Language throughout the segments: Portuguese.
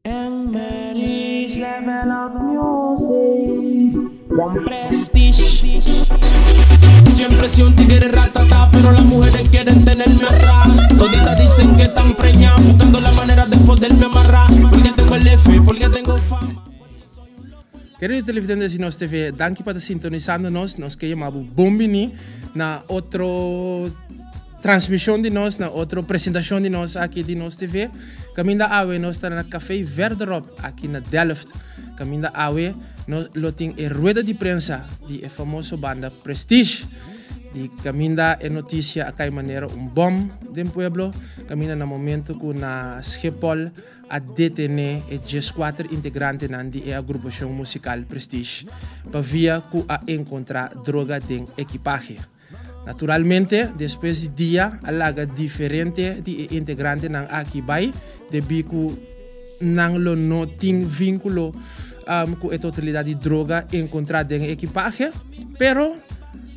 En Mary's Level Up Music con Prestige. Siempre soy un tigre ratata, pero las mujeres quieren tenerme atrás. Toditas dicen que están preñadas, buscando la manera de poderme amarrar. Porque tengo el F, porque tengo fama. Queridos televidentes de Nos TV, danke por sintonizando-nos. Nós queremos bombini na outro transmissão de nós, na outra apresentação de nós aqui de Nos TV. Caminho awe, nós estamos no Café Verderop, aqui na Delft. Caminho awe, nós temos a rueda de prensa de famosa banda Prestige. E caminho é notícia a que maneira bom do pueblo. Caminho no momento que na Schiphol a detener os 4 integrantes da agrupação musical Prestige para via que a encontrar droga em equipagem. Naturalmente, depois de dia, a laga diferente de integrantes não aqui vai, devido que não tem vínculo com a totalidade de droga encontrada em equipagem, pero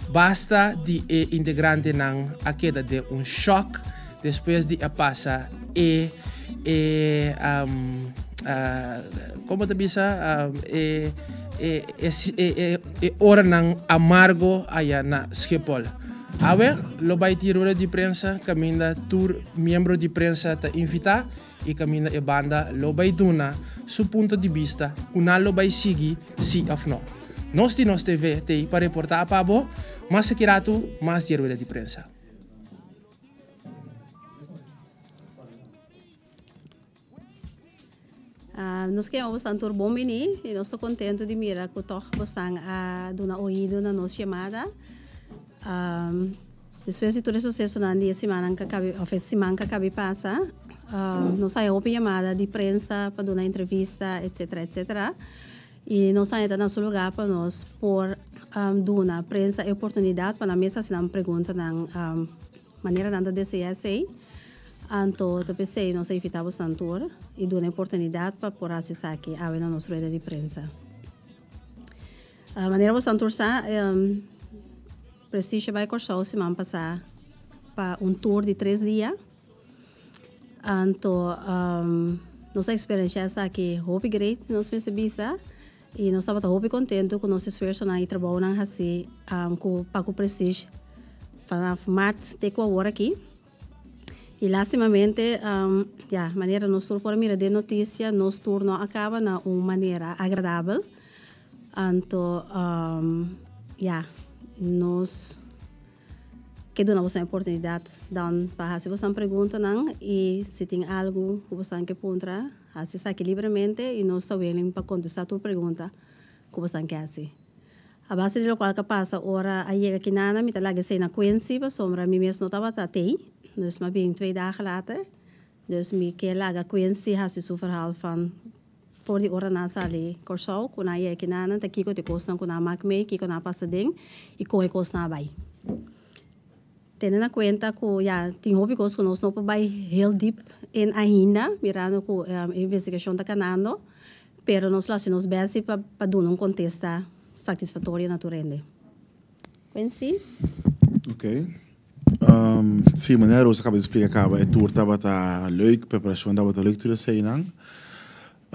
basta de integrante não a queda de choque depois de a passar como te bisa hora não amargo aí na Schiphol. A ver, lo vai tirar de prensa, caminha tour membro de prensa te invitar e caminha a banda lo vai dona su ponto de vista, una lo vai seguir sim ou não. Nós de Nos TV te para reportar para bo, mas se quer tu mais tirar de prensa. Nós queremos bastante bom e nós estamos contentes de mirar que todos estão a dar ouvido na nossa chamada. Depois de todo esse sucesso na semana que acaba passa, nós saímos uma chamada de prensa para dar uma entrevista, etc, etc. E nós saímos no seu lugar para nós por dar uma prensa a oportunidade para a mesa se não pergunta na maneira de desejar sei. Então, eu pensei, nós invitamos a tour e dar uma oportunidade para por acessar aqui a nossa rede de prensa. A maneira de tour Prestige vai correr semana passada para tour de 3 dias. Então, nossa experiência aqui é great, nós percebemos e nós estamos muito contentes com nosso esforço e trabalho assim com o Prestige. Para março, tem que agora aqui. E, lastimamente, a maneira nós tour por mirar de notícia, nosso tour não acaba de uma maneira agradável. Então, nós queremos uma oportunidade para se você pergunta e se tem algo que você quer perguntar, assim saque livremente e nós estamos willing para contestar a tua pergunta que você quer fazer. A base de lo qual que passa ora a chega aqui na me talaga sei na Quincy para sombra me mesmo não estava tatei, dus maar bem 2 dagen later, dus me que laga Quincy has su verhaal van voor die ora na sali corso kuna ye kinana te kiko te kostan kuna mak me kiko na passa ding e ko na bai tendo na conta que já tem hobby que nós não vai heel deep in ainda mirando com investigação da canando pero nós lá se nos base para dar contexto satisfatório naturalmente. Quincy? Ok. Sim, maneira você acaba de explicar que a tour estava leuk, a preparação estava leuk tudo assim, não?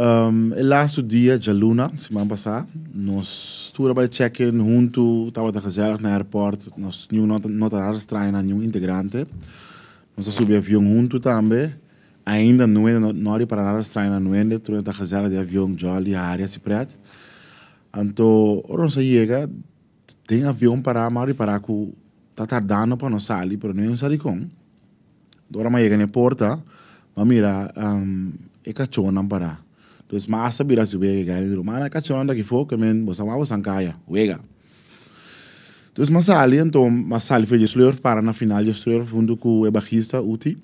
El laatste dia de luna, semana passada, nós tour bij check-in junto, estava gezellig na airport, nós nu nota estranho na nenhum integrante, nós subi avião junto também, ainda não é para nada estranho na nuende, tudo está gezellig de avião jolly, a área se preta, então quando você chega, tem avião para que está tardando para nós sair, pero não sair com, agora mas chega na porta, mas mira, é cachorro não para. Dus massa bira se wega gali do mana kachonda que for que men bosa ma bosa kaya wega. Dus masali então masali foi sleur para na final de sleur fundo com o baixista Uti.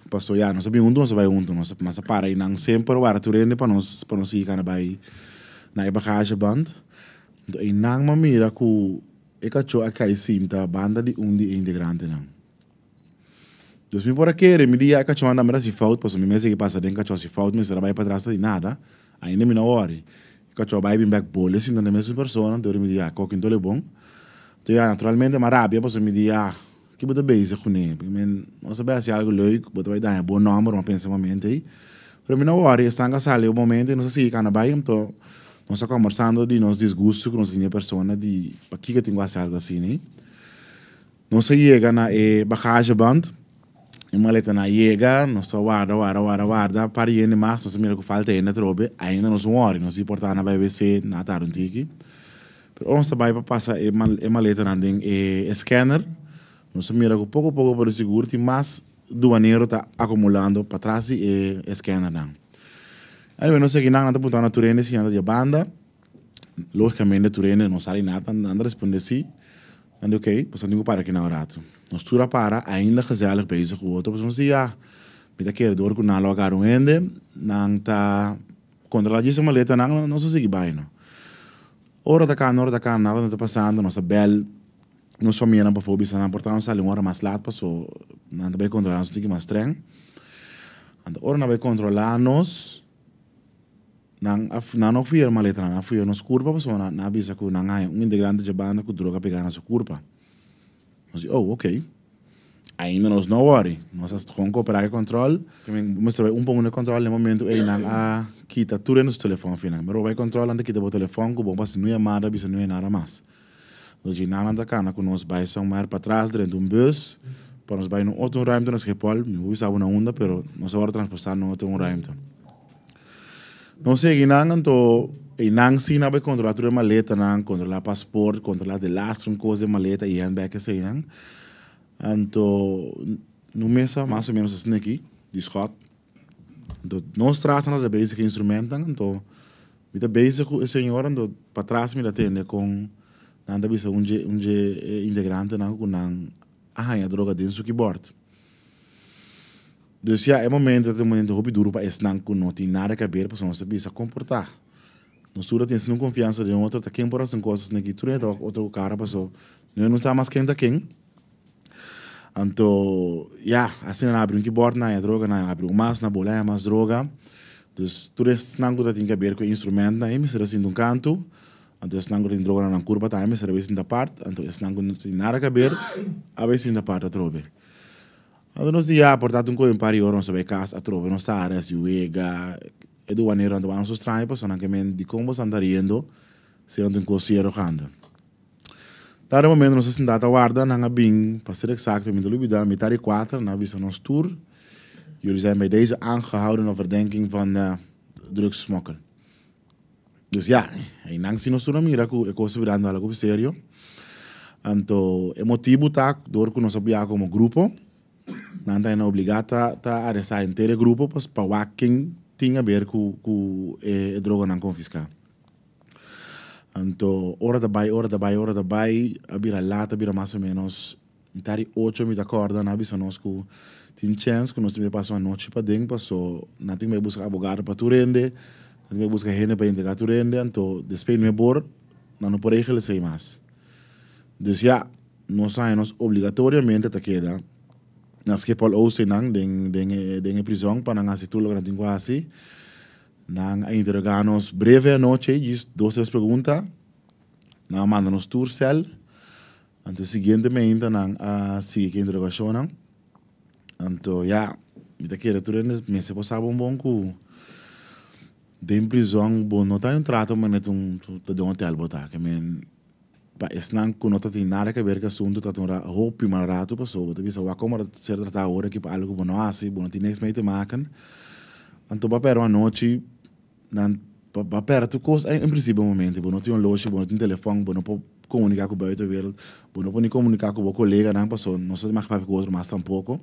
Passou já nós sabemos onde nós vai junto nós massa para e não sempre o barato rende para nós ir kana vai na bagagem band. E não mamira com e cacho a kai cinta banda de integrante não. Dus me por aqui, me dia que anda mais se falta, pois me mês que passa dentro que se falta, mas trabalha para trás de nada, ainda me na hora. Que vai bem back bola, assim, na mesma pessoa, então me dia que então é bom. Então naturalmente uma rábia, pois me dia que bota base com ele, porque nós sabemos se algo leuk, bota vai dar um bom número, uma pensamento aí, Pero mim não worry, estão a sair o momento e não sei se can vai, então nós estamos conversando de nos desgosto com nossa linha persona de aqui que tenho algo assim, né? Nós chega na bagagem band, e maleta na chega, nós só guarda, para ir mais, nós mira que falta ainda trobe, ainda nós worry, nós importar na BBC na tarde, pero nós vai para passar maleta na ding scanner, nós mira que pouco para seguro, e mais doaneiro está acumulando para trás e scanner não. Aí nós sei que não está botando a turene se anda de banda, logicamente a turene não sabe nada, anda responder sim, anda ok, pois não para aqui na hora. Nós tura para ainda gezellig bezig com outro, pois nós ja, met a keer door kunnen logar um ende, não tá controlar isso maleta não sei que vai não. Hora da cá, nada não está passando, nossa bel nós família não pode bisa não portar uma hora mais laat passou, não vai controlar nós tem que mais streng. Anda hora não vai controlar nós, não vier maleta não vier nos curva passou na bisa que não há integrante de banda que droga pegar na sua curva. Nós oh ok, ainda nós não worry, nós estamos cooperar com controle, mas pouco de controle no momento aí não a quita tudo no telefone final, mas vai controlar anda quita o telefone que bom passa não é nada bisa não é nada mais. Nós já não anda cá na que nós vai só mais para trás dentro de bus, para nós vai no outro ruimte nas Schiphol, não sabe na onda, pero nós agora transportar no outro ruimte. Nós sei que não então e não se não vai controlar tudo maleta não, controlar passaporte, controlar de lastro coisa maleta e handbag assim não. Então no mês mais ou menos assim aqui, de Scott. Então nós trazemos a basic instrumento então, me basic o senhor então para trás me atende com nada bisa integrante não com não a droga dentro do keyboard. Dus ja, é momento hobby duro para esse não com não tem nada a ver, para nós bisa comportar. Nós tudo temos não confiança de outro, tá quem por as coisas aqui, tudo é outro cara passou. Não sabe mais quem tá quem. Então, ja, assim não abre keyboard na droga, não abre mais na bola, mais droga. Dus tudo esse não tem que ver com instrumento, né? Me será assim de canto. Então esse não tem droga na curva, tá? Me será assim da parte. Então esse não tem nada a ver, a ver assim da parte a trobe. Então nós dia portado coisa para horas sobre casa a trobe, nós áreas e uega e do maneira onde vamos estranho, pessoal que me de como você anda riendo, se não tem coisa rogando. Dar momento nós estamos data guarda, não há bem, para ser exato, me dúvida, metade 4, na vista nos tour. Jullie zijn bij deze aangehouden op verdenking van drugssmokkel. Dus ja, en dan zien we mira que é coisa virando algo sério. Então, é motivo tá, dor que nós sabia como grupo, não é obrigado a arrestar inteiro grupo, para quem tinha a ver com droga não confiscar. Então, hora da bai, a vira lata, vira mais ou menos, metade 8 me acorda, na visa nós que tem chance que nós temos passar uma noite para dentro, passou, não tem que buscar abogado para tu rende, não tem que buscar gente para entregar tu rende, então, depois me bor, não pode regele sei mais. Dus ja, nós saímos obrigatoriamente a queda, nas que Paul Ouse não, den prisão para não assistir o grande quase. Não interrogar-nos breve à noite, diz 2-3 perguntas, não manda-nos tourcel, então seguintemente não sigue a interrogação, então já, me queira tudo me se passava bom que de prisão bom não tem trato mas não de hotel botar que men para esse não que não tem nada a ver com assunto tá tão roupa mas rato passou tu bisa como ser tratado agora que para algo bom não assim bom tem next meio maken então para uma noite não para perto coisa em princípio momento bom não tem loja bom não tem telefone bom não pode comunicar com o buiten wereld bom não pode comunicar com o colega não passou não sei mais para o outro mas tampouco.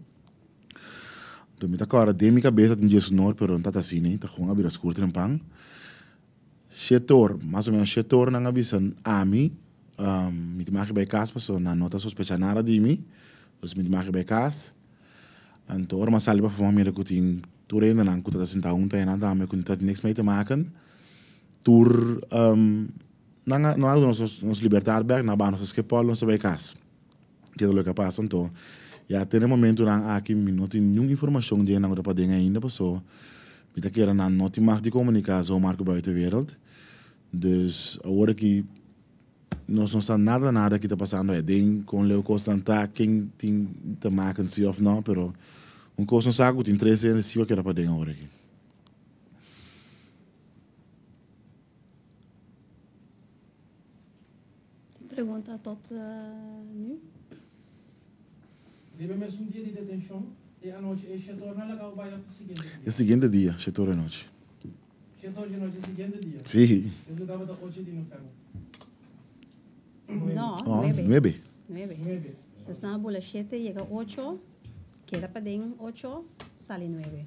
Então, me agora de minha cabeça tem dia sonoro, pero não está assim, né? Tá com a bira escura em pang. Setor, mais ou menos setor não avisa a mim, me tem mais bem casa, passou na nota sospeitar nada de mim, então me tem mais bem casa. Então, ora uma salva para família que tem tur ainda não que tá sentado tem nada, mas que tá niks mee te maken. Tur não há nos libertarberg, na banda nos Schiphol, nos bem casa. Que é o que passa então. Ja, até no momento aqui não tem nenhuma informação de nada para dentro ainda passou. Me tá querendo não tem mais de comunicação marco buiten wereld. Dus agora que nós não sabemos nada que está passando é ding com Leo Constanta quem tem te maken se of não, pero coisa não sabe tem 3 anos se eu quero para dentro agora aqui. pergunta tot nu? Deve mesmo dia de detenção e a noite e se torna legal vai ao seguinte dia. É o seguinte dia, se torna noite. Se torna de noite seguinte dia. Sim. Eu jogava da 8 de novembro. No, Oh, 9. 9. 9. 9. Pues na bola 7, llega 8, queda para dentro 8, sale 9.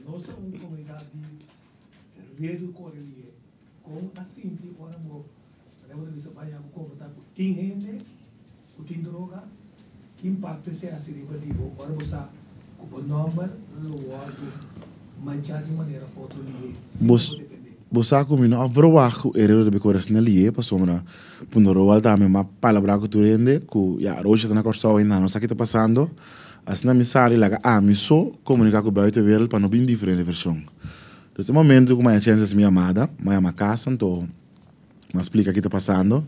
Nossa comunidade redo correlia com assim que ora mo leva de saber algo confortável tem gente o tem droga que impacto esse assim que digo ora você o número lo algo manchar de maneira foto ali Você combina a verwacht erro de coras na lie para somra punoro alta me ma palavra que tu rende ku ya roja na corsa ainda não sabe o que está passando assim na mensagem lá a me só comunicar com o buitenwereld para não bem diferente versão. Nesse momento como a chance minha amada minha casa então me explica o que está passando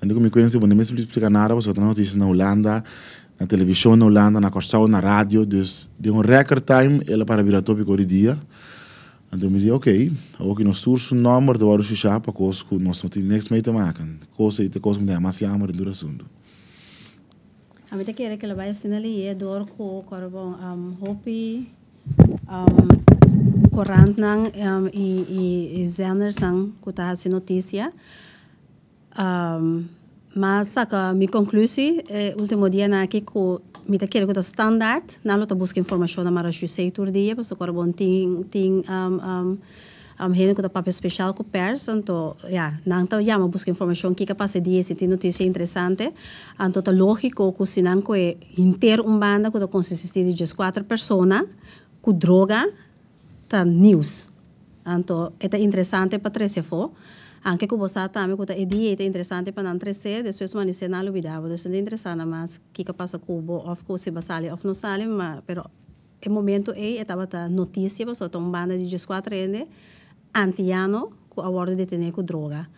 não digo me conhece quando me explica nada você está na notícia na Holanda na televisão na Holanda na corsa na rádio dus de record time ela para virar tópico de dia. Então me disse, ok, ook in ons toers een nummer, daar waren ze schapen, koos goed, nós não tinha niks mee te maken. Koos eten, koos met mas jammer en assunto. A mim quer que ela vai ensinar ali door com corbo hopi corrent nang e zenders nang kuta hasi notícia. Mas saca mi conclusie último dia na aqui com me te quero que o standard na luta busca informação na mara sei tur dia para corbo ting hene com papel especial com pers então não então já busca informação que passa dia se tem notícia interessante então tá lógico que se não que inteiro banda que consiste de 4 pessoas com droga tá news então é interessante para trazer fo anche que você também que é dia é interessante para não trazer depois uma lição não olvidava então é interessante mas que passa com o of course se sale of não sale mas pero o momento estava a notícia para só uma banda de 4 anos antiano com a ordem de detener com droga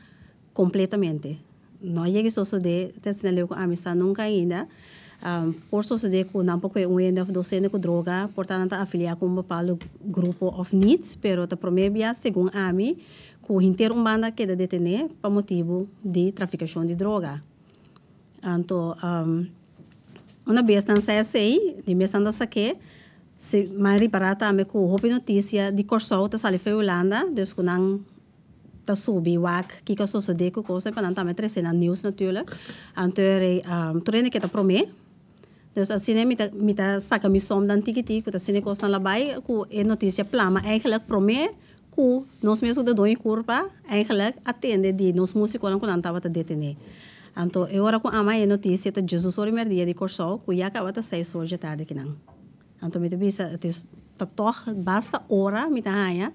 completamente não é só de ter com amistade nunca ainda por suceder com não pouco ano of docente com droga portanto afiliar com um grupo of needs pero ta promebia segundo a mim com inteiro banda que detener por motivo de traficação de droga então uma vez não sei se de mês anda saque se mais reparar também com roupa notícia de Corsol tá sali foi Holanda dus com não tá subi wak que só suceder com coisa para não também trazer na news natuurlijk então treine que tá promê dus assim me tá saca me som dan tikiti que tá sine coisa lá vai com é notícia plama eigenlijk promê que nós mesmos da dois curva eigenlijk atende de nós músicos não quando tava tá detener então eu ora com a mãe notícia tá Jesus o primeiro dia de Corsol que já acaba tá 6 horas da tarde que não então me bisa tá toch basta hora me tá aí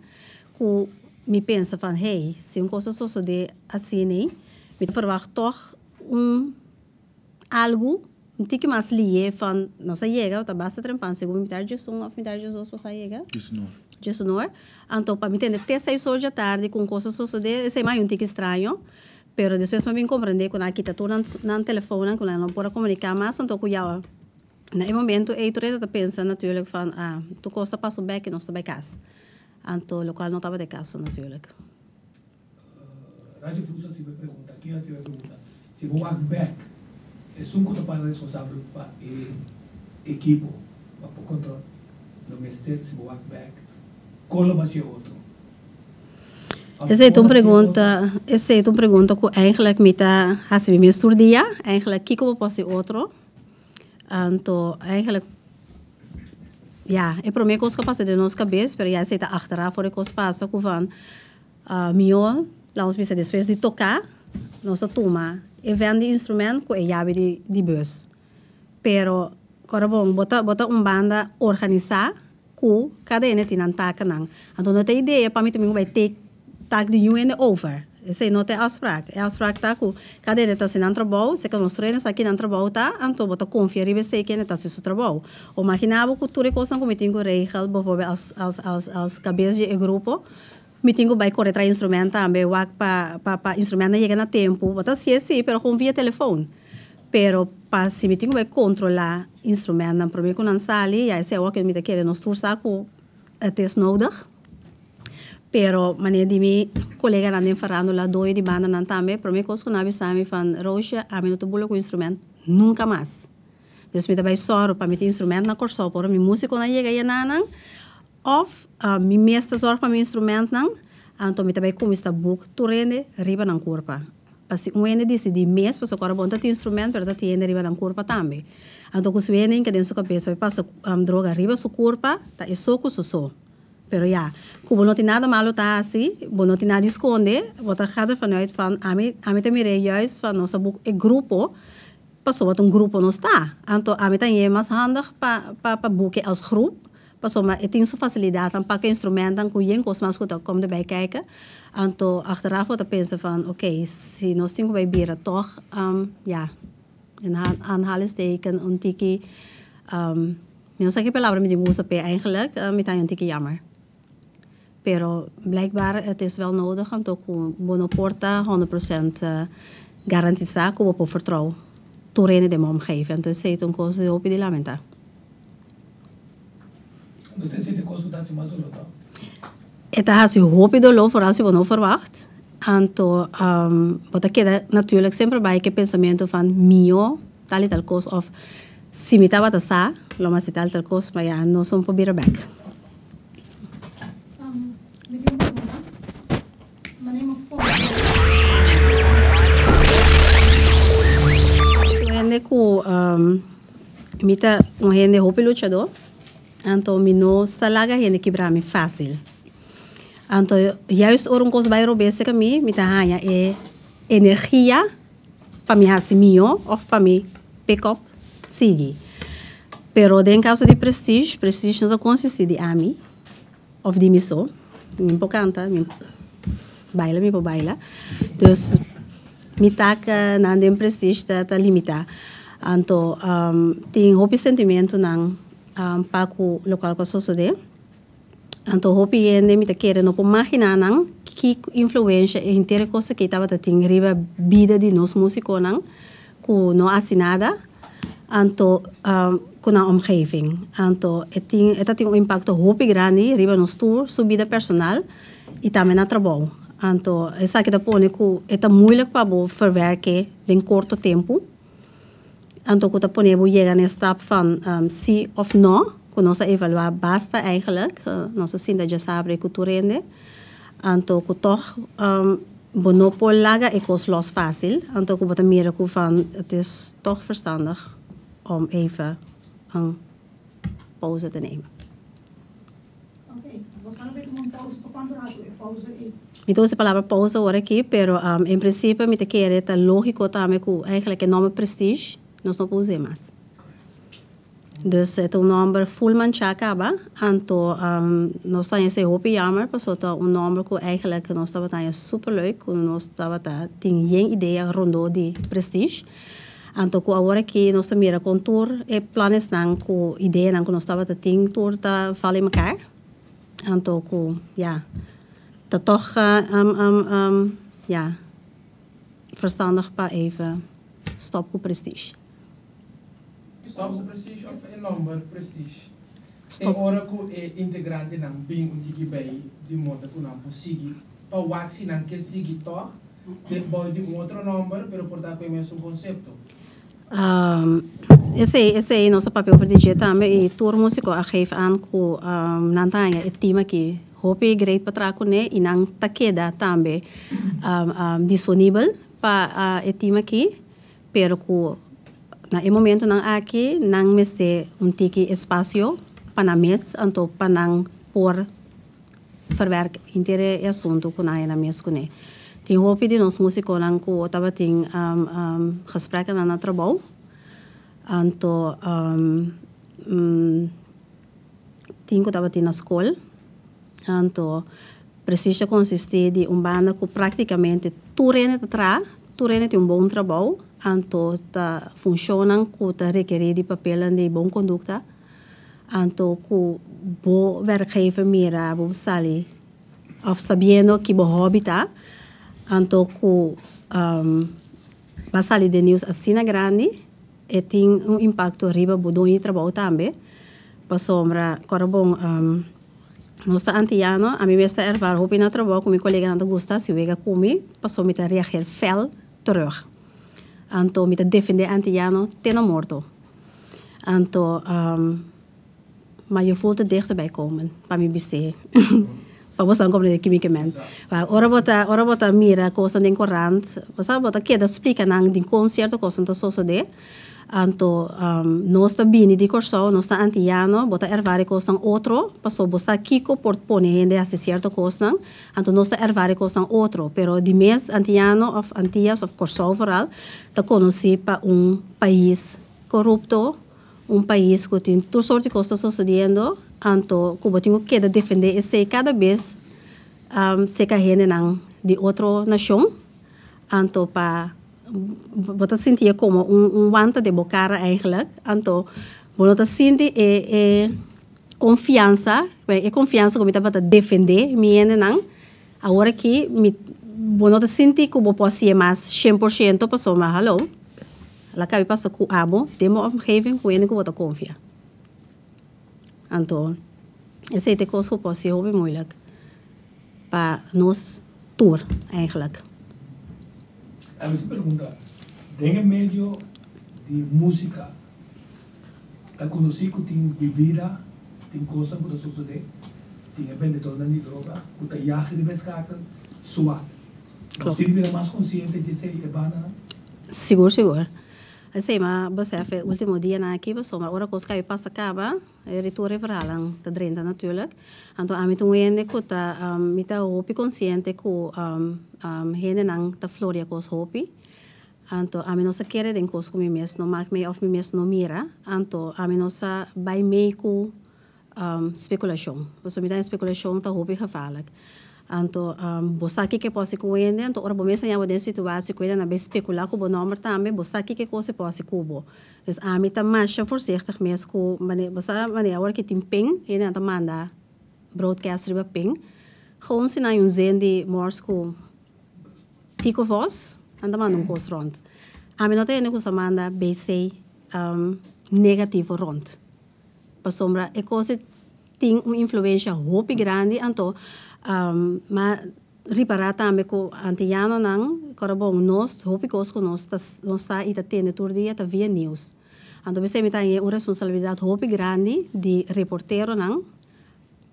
que me pensa van hey se coisa só de assim nem me verwacht toch algo não tem que mais lier van não sei chega tá basta trempan segundo me tarde Jesus of me tarde Jesus para chegar Jesus não então para me entender até 6 horas da tarde com coisas só de sei mais tique estranho pero depois me compreender quando aqui tá tudo no telefone quando não pode comunicar mais então que já na momento tu reda pensa natuurlijk van tu costa passo back não está bij casa então o local não estava de casa natuurlijk Rádio Fuso se me pergunta aqui se me pergunta se vou walk back é um que para responsável para equipo para o controle no mestre se vou walk back qual vai ser outro essa é uma pergunta que eigenlijk me tá assim me estudia eigenlijk que como pode ser outro então eigenlijk é para mim coisa que passa de nossa cabeça pero já sei tá achteraf voor coisa passa que van melhor lá ons bisa depois de tocar nossa turma e vende instrumento que é chave de bus pero agora bom bota banda organizar que cada ene tem taak nang então não tem ideia para mim também vai ter taak de UN over esse não tem afspraak tá que cada ene tá sem trabalho se que nós treinos aqui não trabalho tá então bota confiar e ver que ene tá seu trabalho ou imaginava que tudo coisa como tem que regel bijvoorbeeld als cabeça de grupo me tenho que correr para instrumento também para instrumento chegar na tempo bota sim pero com via telefone pero para se me tenho que controlar instrumento para mim que não sale já esse é o que me quer nos tursa com até nodig Pero maneira de mi colega na farándola dois de banda nan também, para mim coisa que não sabe van Roosje, a mim não tô com instrumento nunca mais. Dus me daarbij zorgen para mijn instrument na corso, para mijn músico na chega e nanan, of mijn meeste zorg para mijn instrument nan, então me daarbij kom esta boek toerende riba na corpa. Assim, ene disse de mês, para agora bom ter instrumento, para ter ene riba na corpa também. Então com o ene que dentro sua cabeça vai passar droga riba sua corpa, tá é só com so. Pero ja, como não tem nada malo tá assim, não tem nada a esconder, vou estar cada vanuit van, a mim também juist van nosso boek, é grupo. Passou wat grupo não está. Então, a mim também é mais handig para boeken als groep. Passou, maar het is zo faciliteit aan pakken instrumenten, kun je kost maar goed komen erbij kijken. Então, achteraf wordt pensen van, oké, si nós temos bij bieren toch, ja, een aanhalingsteken, een tiki, não sei que palavra me digo usa eigenlijk, met een tiki jammer. Pero blijkbaar het is wel nodig, en toch bono porta 100% garantizar que we vertrouwen. Toerene de omgeving. Dus het is een kost die op die lamenta. Dus het zit de consultatie maar zo lopen. Het is een hoop de lo, vooral als je niet verwacht. En to, wat ik natuurlijk sempre bij het pensamento van mio, tal y tal kost, of si mi taba sa, lo más tal tal kost, maar ja, no son proberen back. Ku mita uma gente hope luchador, então mi no salaga gente quebrar me fácil. Então juist orum coisa vai robesse que mita hanya é energia para me hacer mio of para me pick up sigue. Pero em caso de prestige não consiste de ami of de miso, me canta, me baila, dus mi taca na dem prestige tá limita. Então, tem hopi sentimento nang paku local ko sosode. Então, hopi ende mi ta querer no po imaginar nang que influência e inteira coisa que tava ting riba vida de nos músico nang ku no assinada. Então, ku na omgeving. Então, eta tem impacto hopi grande riba nos tour, sua vida personal e também na trabalho. Então, essa que da pone ku eta moeilijk para bo verwerken in korte tempo. Então, que we chegar na stap van sim of no, que nós evaluar basta eigenlijk, nós sinda já sabe que tu rende. Então, que toch, bono por laga é cost los fácil. Então, que we mira que van, het is toch verstandig om even een pauze te nemen. Oké, we gaan een beetje een pauze, quando pauze é? Então, essa palavra pausa agora aqui, pero em princípio, me te querer tá lógico também que eigenlijk é nome prestige. Nós não podemos mais. Dus het nummer Fullman Chakaba. Então, nós temos esse hoop jammer, porque é nummer que eigenlijk nós estava superleuk, nós estava tem geen ideia rondom de prestige. Então, agora aqui nós mira contour e planos não com ideia não que nós estava tem tour tá fala em elkaar. Então, ja, dat toch ja verstandig para even stop com prestige. Stop de prestige of een number prestige? Stop. En ora que integrante não bem tiki bij die motor que não possível. Para waxi não que sigue toch? De boy de outro number, pero por dar conhecer o conceito. Esse é nosso papel voor DJ também e tour músico a geef aan ku nantanya het team aqui hope great patraco ne e nang takeda também disponível para het team aqui pero ku na momento nang aqui nang meste tiki espaço para mes anto panang por verwerk intere assunto ku na mes ku ne. Tem hoop die ons músico nang ko tava ting gesprekken na trabalho. Anto tinko tava ting na escola. Anto precisa consistir de banda que praticamente turene tem bom trabalho. Anto ta funciona que ta requerir de papel de bom conduta. Anto que bo werkgever mira bo sali of sabiendo que bo hobby ta. Anto ku basali de news assina grande e tem impacto riba budon e trabalho também. Pasomra corabon Nós está antiano, a mim me está ervar hopi na trabalho com meu colega não gosta, se vega comi, passou me a reagir fel terug. Anto me defender antiano, tena morto. Anto, maar je voelt het dichterbij komen, para mim bise. Para você compreender quimicamente. Ora bota mira coisa den corrent, você bota que da explica nang din concerto coisa da soso de. Anto nós está bini di corso, nós está antiano, bota ervare coisa outro, passou bosta kiko por ponende a certo coisa, anto nós está ervare coisa outro, pero di mes antiano of antias of corso vooral, ta conheci para país corrupto, país que tem toda sorte de coisas sucedendo, anto Cuba tem que defender esse cada vez se carrega de outra nação, anto para você sentir como wanta de bocara eigenlijk, anto você sentir confiança, confiança como está defender, miene nang, agora que você sentir que você pode ser mais 100% pessoa, mas hallo. La cabe passa com amo, demo omgeving com ele que wat confia. Então, esse é coisa que pode ser heel moeilijk para nós tour eigenlijk. A minha pergunta, tem meio de música, tá conhecido que tem bebida, tem coisa que sucede, tem vendedor de droga, que tá jagen de pescaken, suave. Nós temos mais consciente de ser urbana. Seguro. Assim, mas você é o último dia na aqui, mas a hora que os caras passam acaba, retorno verhalang, tá drenta natuurlijk. Então, a mim também é que tá, me tá hopi consciente que hene nang tá floria com os hopi. Então, a mim não se quer den coisa com mim mesmo, não mag me of mim mesmo não mira. Então, a mim não se vai meio com speculação. Você me dá speculação tá hopi gevaarlijk. Então, você aqui que pode com ele, então ora você já pode situação que ele na vez especular com o nome também, você aqui que coisa pode cubo. Então, a mim tá mais voorzichtig mesmo com, você agora que tem ping, ele não manda broadcast riba ping, gewoon se na zin de morse com tico voz, anda manda coisa rond. A mim não tem coisa manda BC negativo rond. Para sombra, é coisa tem influência hopi grande, então mas reparar também que antiano não, corabong nós, hopi conosco nós está e tá tendo todo dia tá via news. Então você me tem uma responsabilidade hopi grande de reportero não,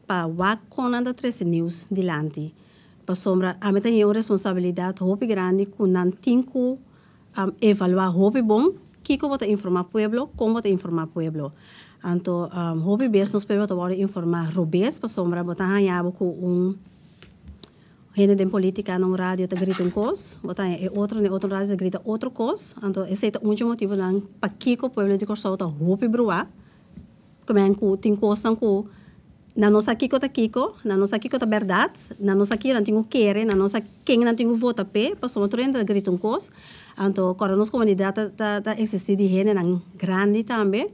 para wak com anda três news dilante. Para sombra, a mim tem uma responsabilidade hopi grande que não tem que evaluar hopi bom, que bota informar pueblo, como bota informar pueblo. Então, hopi bes nos permite agora informar robês, para sombra, botar hanhabo com gente de política na rádio tá grita coisa, botar outro rádio tá grita outro coisa. Então, esse é o único motivo não para que o pueblo de Corsol tá hopi brua, como é que tem coisa que na nossa Kiko tá Kiko, na nossa Kiko tá verdade, na nossa Kiko não tem o querer, na nossa quem não tem o voto pé, para sombra trem tá grita coisa. Então, quando a nossa comunidade tá existir de gente não grande também,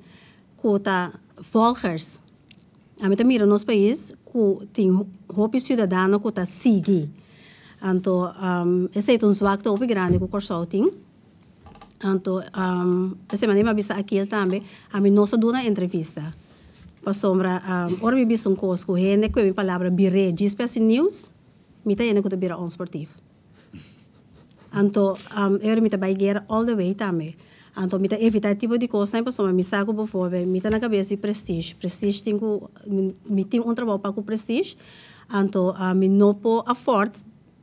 que tá volgers. A mim também no nosso país que tem hopi cidadão que tá seguir. Então, esse é um swag hopi grande que o Corsol tem. Então, essa maneira bisa aqui também, a mim nossa dona entrevista. Para sombra, ora me bisa coisa que gente que me palavra bire, diz news, me tá ainda que tá bira on sportivo. Então, eu me tá baigeira all the way também. Então, me evitar tipo de coisa, para sombra, me saco por fora, me tá na cabeça de prestígio. Prestígio tem trabalho para o prestígio. Então, me não pode afford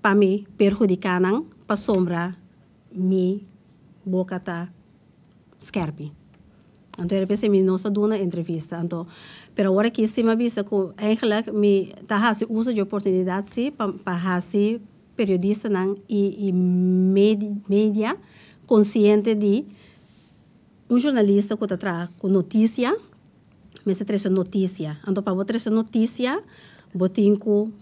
para me perjudicar, para sombra, me boca tá scarpi. Então, eu pensei, me nossa dona entrevista. Então, pero agora que se me avisa que, eigenlijk, me tá fazendo uso de oportunidade, sim, para fazer periodista e mídia consciente de jornalista que está com notícia, mas se traz notícia. Então, para você trazer notícia, você tem que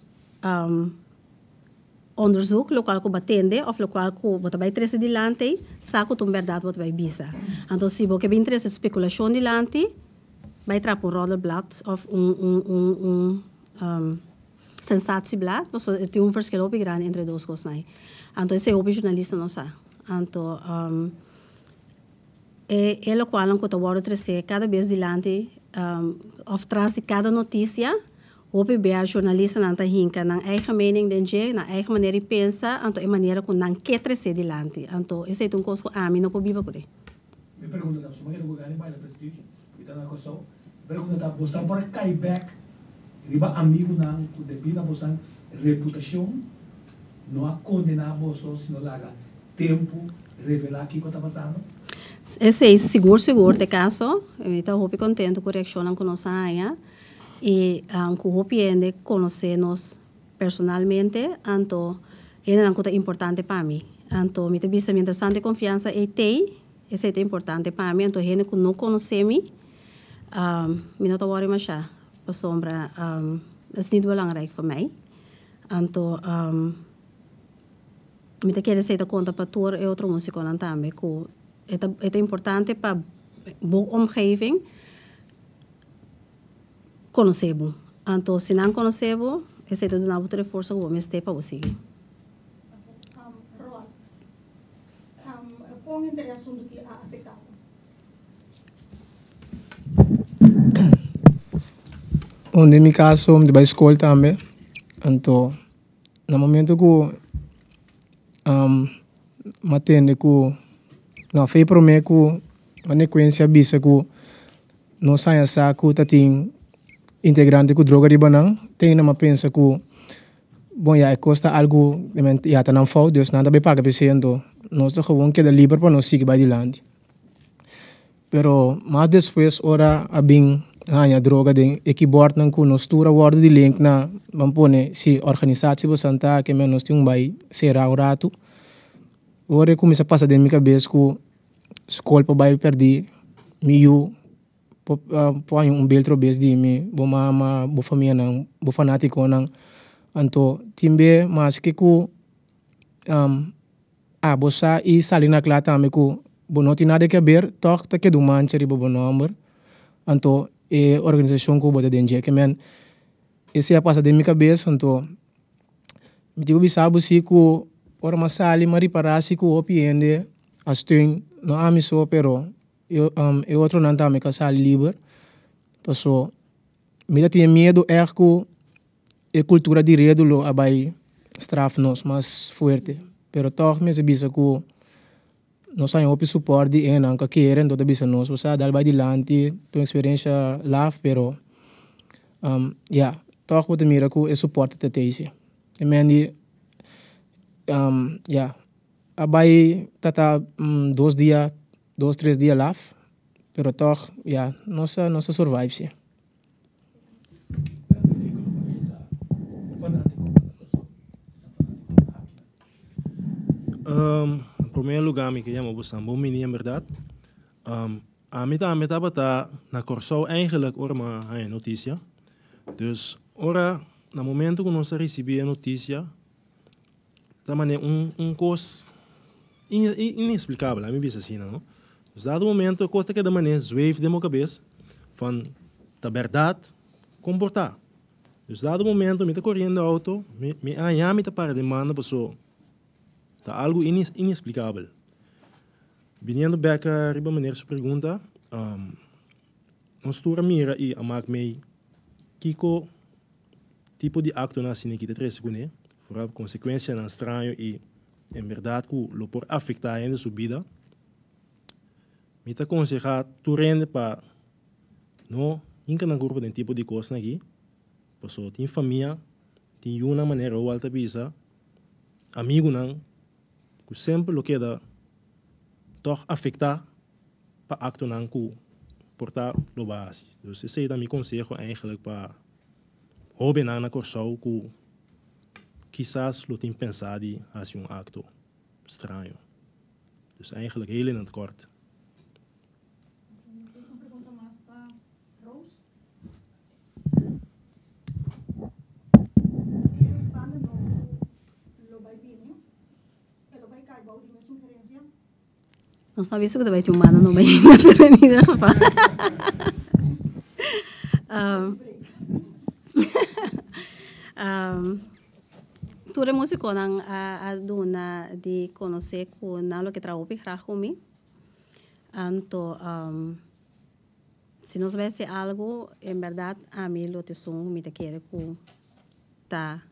onderzoek, local que batende, of local que você vai trazer dilante, saco de verdade você vai bisa. Então, se você tem trazer especulação dilante, vai trazer roddelblad of sensatieblad, você tem verschil op grande entre duas coisas. Então, esse é o jornalista não sabe. Então, é o qual não que eu trazer cada vez dilante, of trás de cada notícia, Hopi bea jornalista nanta hinka na eigen mening denje, na eigen manier de pensa, anto e maniera con nan ketre se dilante. Anto ese es un coso a mí no po biba kore. Me pergunta da suma que no gani baila prestige, kita na koso. Pergunta da bostan para kai back. Riba amigo na ku de bina bostan reputação não a condenar boso sino laga tempo revelar que está passando. Esse é seguro de caso. Eu estou muito contente com a reação que nós temos. E com o hopi conhecer-nos personalmente, então é uma coisa importante para mim. Então, me tem interessante a confiança e tem, isso é importante para mim. Então, gente que não conhece me não estou worried mais para sombra, é niet belangrijk voor mij. Então, me tem que ser conta para tour e outro músico também, que é importante para a omgeving conhecer-bo. Então, se não conhecer-bo, esse é de uma outra força que eu me para você. Roa, qual é o assunto que a afetado? Onde mi caso, me vai escola também. Então, no momento que matende que não fez para mim que a sequência bisa que não sai essa que tá tem integrante com droga de banana, tem uma pensa que bom já custa algo já tá não falta, Deus nada bem paga pensando, nós tá gewoon queda livre para nós seguir para adiante. Pero mais depois ora a bem a droga de equibord não com nós tura word de link na mampone se organização você tá que menos tem vai será um rato. Ora começa a passar dentro da minha cabeça que escola para vai perder miu põe beltro bes de mi bo mama bo família não bo fanático não anto timbe mas que ku bossa e salina clata me ku bo não tem nada que ver toc tá que do mancheri bo number anto e organização que bo de que men esse a passa de minha cabeça anto me digo bisabo se ku ora masali mari parasi ku opiende astring no amiso pero eu outro não tá me casar livre, passou me tinha medo que a cultura de redo lo abai straf nos mais forte, pero toch me se bisa que nós aí opi suporte e não que querem toda bisa nos, você dá vai dilante, tua experiência laugh, pero toch pode mira que é suporte te teise, e mendi abai tata 2-3 dias lá, pero toch, nossa survive sim. Em primeiro lugar, me chamo Bosan Bomini, in verdade. A mim estava na Corsou eigenlijk uma notícia. Dus, ora, no momento que nós recebemos a notícia, também coisa inexplicável, a mim bisa assim, não? Dus dado momento, coisa que da maneira zweeft de minha cabeça, van da verdade comportar. Dus dado momento, me tá correndo auto, me tá para demanda pessoa, tá algo inexplicável. Vindo back a riba maneira sua pergunta, nós tura mira e a maak me kiko tipo de acto na sine kita 3 segundos, vooral consequência na estranho e em verdade que lo por afetar ainda sua vida. Me tá aconselhar tu rende para não inca na grupo de tipo de coisa aqui, pessoa tem família, tem uma maneira ou alta bisa, amigo não, que sempre lo queda toch afetar para acto não que portar lo base. Dus esse é o meu conselho eigenlijk para hobby na Corsou que quizás lo tem pensado de fazer acto estranho. Dus eigenlijk heel in het kort. Não sabe isso que vai ter humana no meio da avenida, rapaz. Tu é músico a dona de conhecer com nalo que trabalha graag comigo. Anto se nós vai ser algo, em verdade, a mim, lo te sou, me te quero que tá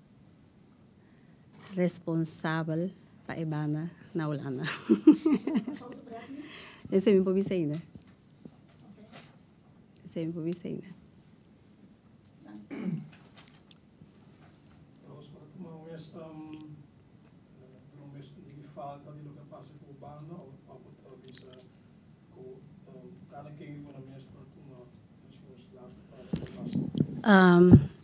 responsável para Ibana na Holanda. Esse é meu pobis ainda. Esse é meu pobis ainda. Falta di lo che passa con banda o talvez cada quem com a mesma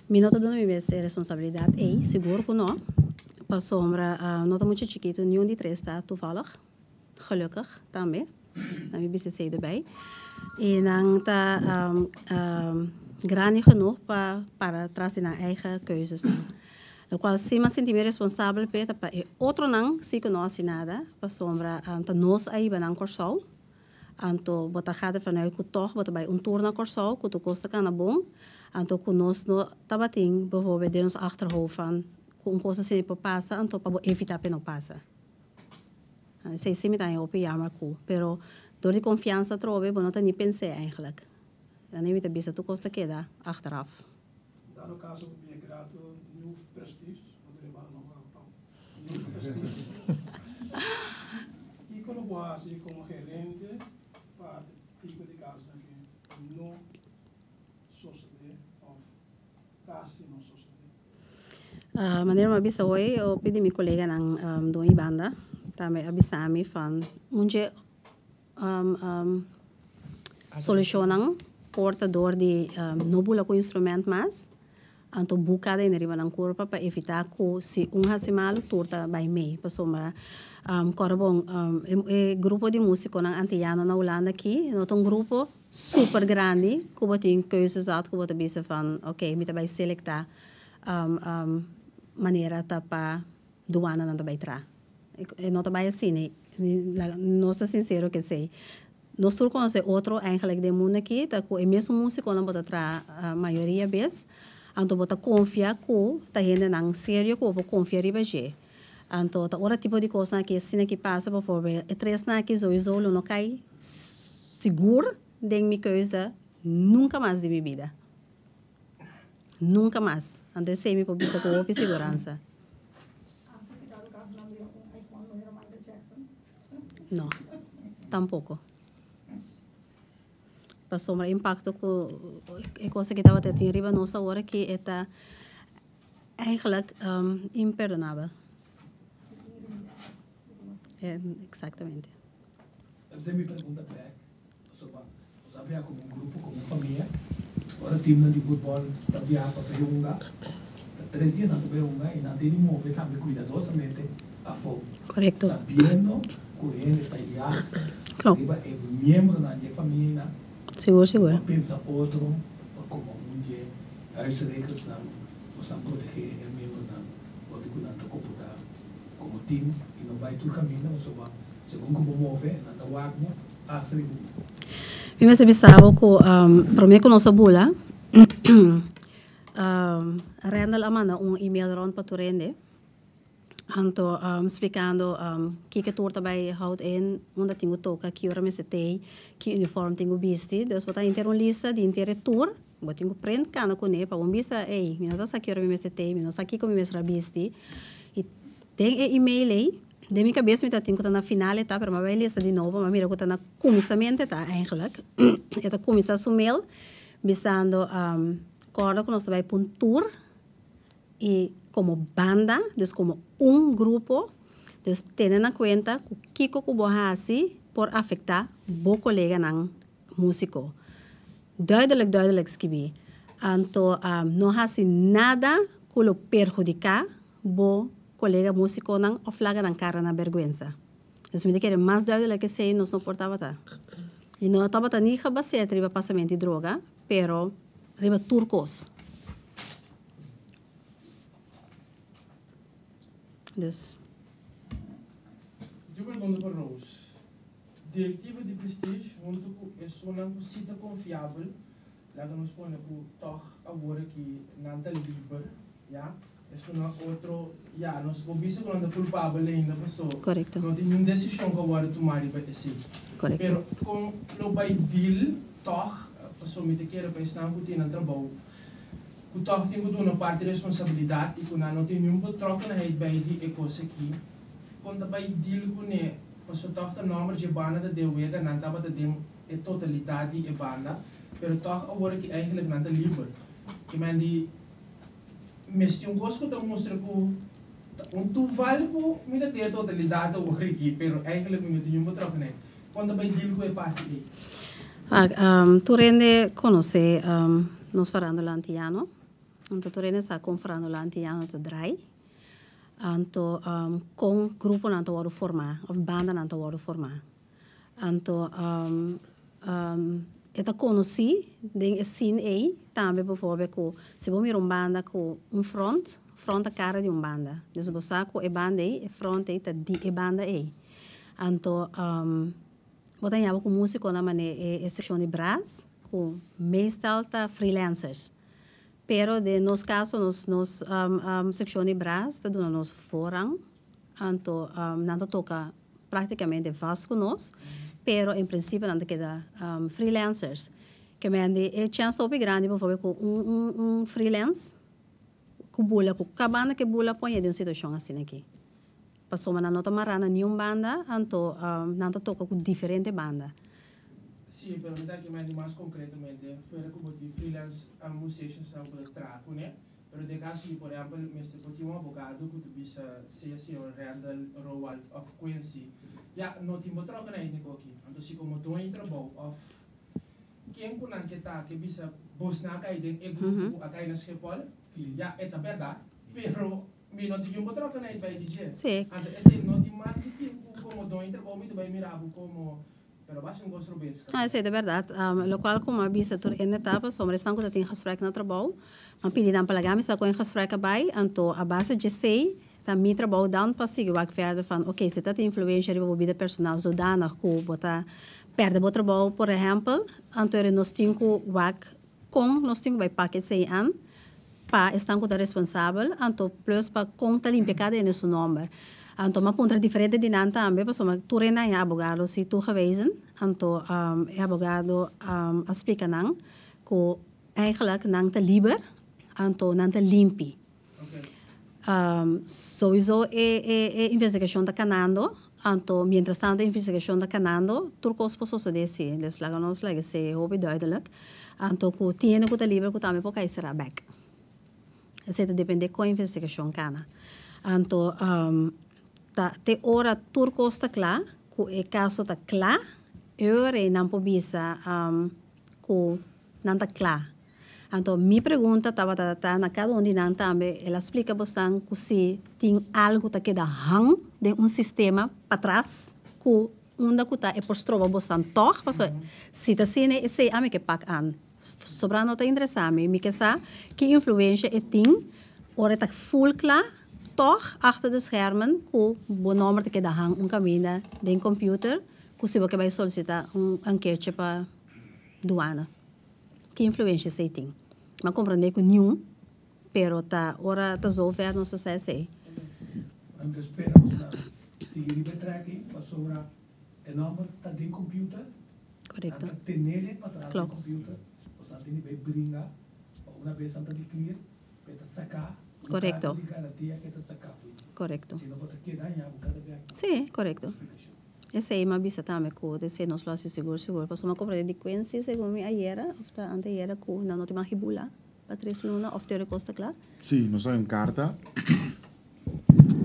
Minuto dando minha responsabilidade é seguro que não. Para sombra, não está muito chiquito, nenhum de três está toevallig. Gelukkig também. Na minha BCC erbij. E não está grande genoeg para trazer na eigen keuzes. O qual se me senti responsável para outro não se conhece nada para sombra nós aí banang corsol anto bota gada vanuit ku toch bota bij tour na corsol ku to kosta kan na bom anto ku nos no tabating bijvoorbeeld in ons achterhoofd van ku kosta se pa passa anto pa evitar pe no passa sei se me tá op jammer ku pero door die confiança trove bo nota ni pensei eigenlijk dan neem je de bisa to kosta queda achteraf. Dado caso bien grato new prestige onde levar no new prestige e quando assim como gerente para tipo de caso que não sucede ou quase não sucede. Maneira uma bisa hoje eu pedi meu colega ng do Ibanda também abisami van onde solucionam portador de nobula com instrumento mas anto bucada em riba ng corpo para evitar que se hasimalo turta by me pasoma corabong grupo de músico ng Antillano na Holanda aqui nós um grupo super grande que botem keuzes uit que botem bisa van okay mita by selecta maneira ta pa duana na by tra e nota by assim não está sincero que sei nós todos conhecemos outro eigenlijk de mundo aqui tá com o mesmo músico não bota tra a maioria vez anto bota confia ku ta gente nang sério ku confia riba je anto ta ora tipo de coisa que assim que passa por favor e três na que zo no cai seguro de minha coisa nunca mais de minha vida nunca mais anto sei me por bisa com op segurança não tampouco passou um impacto que coisa que estava tendo riba nossa hora que está eigenlijk imperdonável. Exatamente. Você me pergunta back, sabia como grupo, como família, agora time de futebol sabia para pegar 3 dias na pegar e não tem de mover também cuidadosamente a fogo. Correto. Sabendo que ele está aí, riba é membro da família. Seguro, seguro. Pensa outro, como um dia, as regras não proteger o membro da pode cuidar do computador como time e não vai tudo caminho, só vai segundo como move, não tá wagmo, assim. Me você pensava que para mim que nossa bula, Randall amanda e-mail rond para tu rende. Anto explicando que turta vai houdt in onde tenho toca que hora me setei que uniforme tenho visto dus botar inteiro lista de inteiro tour botinho print cana com ele para bisa ei me não sabe que hora me setei me não sabe que como me visti e tem e-mail aí de minha cabeça me tá tenho que na final tá para vai lista de novo mas mira que tá na começamento tá eigenlijk tá começar o mail bisando corda que nós vai para tour e como banda, dus como grupo, dus tenen na cuenta que Kiko Kubohasi por afectar bo colega ng músico. Duidelijk escrevi. Anto não hasi nada que lo perjudicar bo colega músico ng oflaga ng cara na vergüenza. Dus me quer mais duidelijk que sei nós não portava tá. E não estava tá nem baseado riba passamento de droga, pero riba turcos. Dus. Eu pergunto para nós, diretiva de prestígio, onde é só uma cita confiável, lá que nós põe por toch agora que não está livre, já? É só uma outra, já, nós vamos ver quando é culpável ainda, pessoa. Correto. Não tem nenhuma decisão que agora tomar e vai ser. Correto. Pero com o vai deal, toch, passou me te queira para estar com tina trabalho. O toque tem que dar uma parte de responsabilidade e quando não tem nenhum troca na rede vai de coisa aqui. Quando vai deal com né, passou toque o número de banda da deuega não estava de a totalidade de banda, pero toque agora que eigenlijk não está livre. Que mandi mas tem gosto que mostra que tu vale com me ter totalidade o aqui, pero eigenlijk me tem troca né. Quando vai deal com a parte aí. Tu rende conhece nos farandola antiano. Então tu rende sa com farandola antiano te drai. Então com grupo não te word formar, of banda não te word formar. Então eu conheci den scene aí também bijvoorbeeld que se você mirar banda com front a cara de banda. Dus você com a banda aí, front aí tá de banda aí. Então você tem com músico na maneira seção de brass, com meestal tá freelancers. Pero de nos casos nos seção de brass tá dando nos forang, então não toca praticamente vast com nós. Pero em princípio não queda freelancers que me ande é chance top grande por favor com freelance com bula com cabana que bula põe de uma situação assim aqui passou mas não marana nenhum banda então não toca com diferente banda. Sim, pero me dá que mais concretamente foi como de freelance musicians são por traco, né? Pero de caso por exemplo, mestre pode um advogado que tu bisa se o Randall Rowald of Quincy. Ja, não tem outra troca aí aqui. Então se como dois trabalho of quem com que tá que bisa bosna cai de grupo a cai na escola, já é verdade. Pero me não tem outra troca aí vai dizer. Sim. Então esse não tem mais que como dois trabalho me vai mirar como pero basta gosto bem. Ah, isso é verdade. O qual como a bisa tur em etapa sobre estão que tem gesprek na trabalho. Mas pedi dan palagami sa com gesprek bij, então a base de sei dan mi trabalho dan pasig wak verder van oké, se dat influência de bobida personal zodanig ko bota perde bo trabalho, por exemplo, então nós tinko wak com nós tinko vai paquet sei an pa estão com responsável, então plus pa com ta limpa cada nesse número. Então uma ponta diferente de nan também, pessoal, tu rena é abogado se tu gewezen, então é abogado explica nan ko eigenlijk nan te liber, então nan te limpi. Sowieso a investigação da canando, então mientras tanto a investigação da canando, turcos posso desse, dus laten ons leggen se hobby duidelijk, então ko tiene ko te liber ko também porque será back. Isso depende com a investigação cana. Então te ora turcos está clar, ko e caso está clar, e não pobisa ko não está clar. Então, minha pergunta estava na cada um de nós também, ela explica bastante que se tem algo que queda hang de sistema para trás, que onde está é por trova bastante toch, se está sendo esse ame que pack an. Sobrando está interessante, me que sa que influência é tem, ora está full klaar, toch achter de schermen, que o número que queda hang caminho de computer, que se você vai solicitar keertje para douane. Que influência você tem? Mas compreender que nenhum, pero tá ora tá zover não se sei. Antes esperamos na seguir betrekking, mas sobre o número tá de computer. Correto. Tá tenele para trás do computer, você tem que brincar, uma vez antes de clear, para sacar. Correcto. Correcto. Sim, correcto. Esse aí uma bisa também com esse nos laços seguro, passou uma compra de frequência segundo me ayer, ou anteayer com não tem mais ribula, Patrícia Luna, ou teoria costa claro? Sim, nós temos carta.